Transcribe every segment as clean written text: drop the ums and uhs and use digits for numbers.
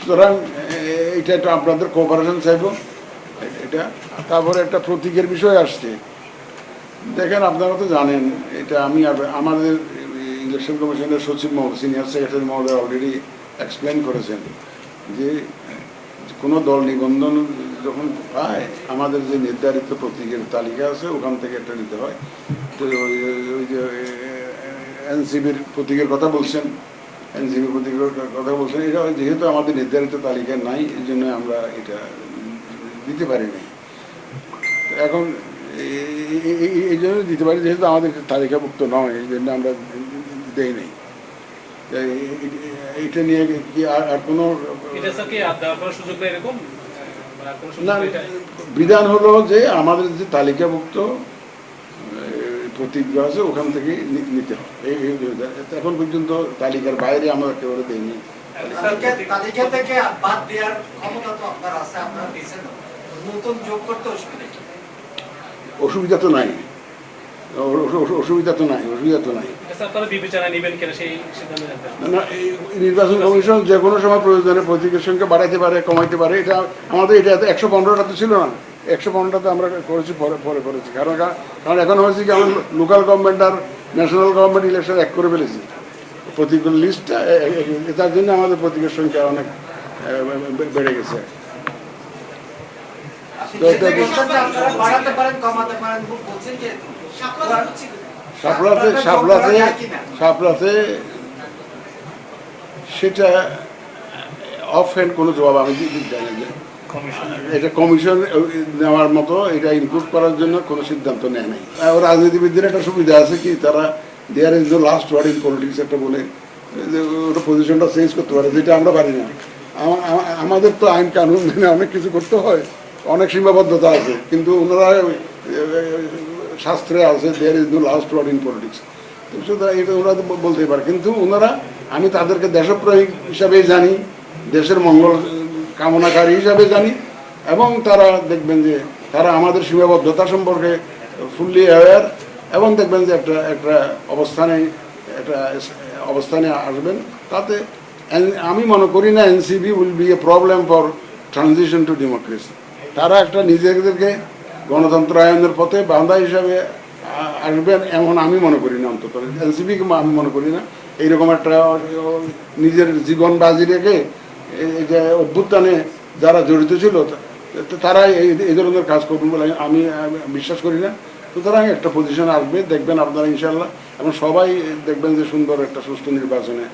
সুতরাং এটা একটু আপনাদের কোঅপারেশন চাইব। এটা তারপরে একটা প্রতীকের বিষয় আসছে। দেখেন, আপনারা তো জানেন, এটা আমি আমাদের ইলেকশন কমিশনের সচিব মহোদয়, সিনিয়র সেক্রেটারি মহোদয় অলরেডি এক্সপ্লেন করেছেন যে কোনো দল নিবন্ধন যখন পায় আমাদের যে নির্ধারিত প্রতীকের তালিকা আছে ওখান থেকে একটা নিতে হয়। তো ওই যে এনসিবির প্রতীকের কথা বলছেন, এনসিবির প্রতীকের কথা বলছেন, এটা যেহেতু আমাদের নির্ধারিত তালিকা নাই, এই জন্য আমরা এটা দিতে পারি নাই। এখন এই জন্য দিতে পারি যেহেতু আমাদের তালিকাভুক্ত নয়, এই জন্য আমরা দেই নাই। এটা নিয়ে কি আর কোনো না, বিধান হলো যে আমাদের যে তালিকাভুক্ত প্রতীক আছে ওখান থেকে নিতে হয়। এখন পর্যন্ত তালিকার বাইরে আমরা একেবারে দেইনি। তালিকা থেকে বাদ দেওয়ার ক্ষমতা তো আপনার আছে, আপনারা দিয়েছেন, নতুন যোগ করতে অসুবিধা তো নাই, অসুবিধা তো নাই। না, নির্বাচন কমিশন যে কোনো সময় প্রয়োজনে প্রতীকের সংখ্যা বাড়াইতে পারে, কমাইতে পারে। এটা আমাদের এটা 115টা তো ছিল না, 115টাতে আমরা করেছি, পরে করেছি। কারণ এখন হয়েছে কি, আমরা লোকাল গভর্নমেন্ট আর ন্যাশনাল গভর্নমেন্ট ইলেকশন এক করে ফেলেছি প্রতীকের লিস্টটা। তার জন্য আমাদের প্রতীকের সংখ্যা অনেক বেড়ে গেছে। সাপলাতে সেটা অফ হ্যান্ড কোনো জবাব আমি দিতে চাই না। এটা কমিশন নেওয়ার মতো, এটা ইনক্লুড করার জন্য কোনো সিদ্ধান্ত নেয় নাই। রাজনীতিবিদদের একটা সুবিধা আছে কি, তারা there is the last word in politics একটা বলে ওটা পজিশনটা চেঞ্জ করতে পারে, যেটা আমরা পারি না। আমাদের তো আইন কানুন মেনে অনেক কিছু করতে হয়, অনেক সীমাবদ্ধতা আছে, কিন্তু ওনারা শাস্ত্রে আছে there is no last word in politics. সুতরাং এটা ওরা বলতেই পারে, কিন্তু ওনারা, আমি তাদেরকে দেশপ্রেমিক হিসাবে জানি, দেশের মঙ্গল কামনাকারী হিসাবে জানি, এবং তারা দেখবেন যে তারা আমাদের সীমাবদ্ধতা সম্পর্কে ফুললি অ্যাওয়্যার, এবং দেখবেন যে একটা অবস্থানে আসবেন। তাতে আমি মনে করি না NCP will B A problem for transition two democracy. তারা একটা নিজেদেরকে গণতন্ত্রায়নের পথে বান্ধা হিসাবে আসবেন এমন আমি মনে করি না। অন্তত এনসিপিকে আমি মনে করি না এইরকম একটা নিজের জীবন বাজি রেখে এই যে অভ্যুত্থানে যারা জড়িত ছিল তারা এই ধরনের কাজ করবেন বলে আমি বিশ্বাস করি না। সুতরাং একটা পজিশন আসবে, দেখবেন আপনারা ইনশাল্লাহ, এবং সবাই দেখবেন যে সুন্দর একটা সুষ্ঠু নির্বাচনে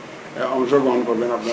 অংশগ্রহণ করবেন আপনারা।